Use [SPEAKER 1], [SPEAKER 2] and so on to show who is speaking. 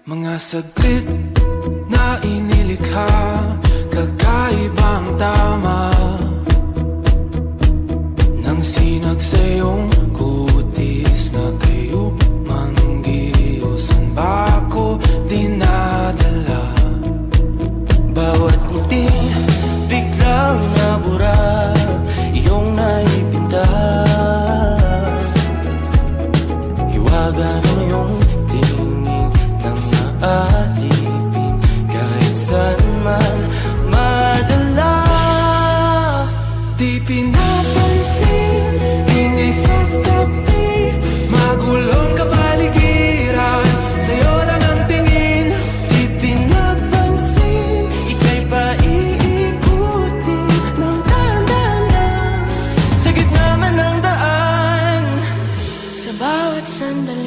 [SPEAKER 1] Mga saglit na inilikha, kakaibang tama nang sinag sa iyong kutis na kayo manggiusan ba ako dinadala?
[SPEAKER 2] Bawat ngiti biglang nabura, iyong naipinta. Hiwaga ng iyong tingin nang naalipin, kahit saan man madala.
[SPEAKER 1] Di pinapansin, ingay sa tabi, magulong kapaligiran, sa'yo lang ang tingin.
[SPEAKER 2] Di pinapansin, ika'y paiikutin ng dahan-dahan sa gitna man ng daan.
[SPEAKER 3] Sa bawat sandali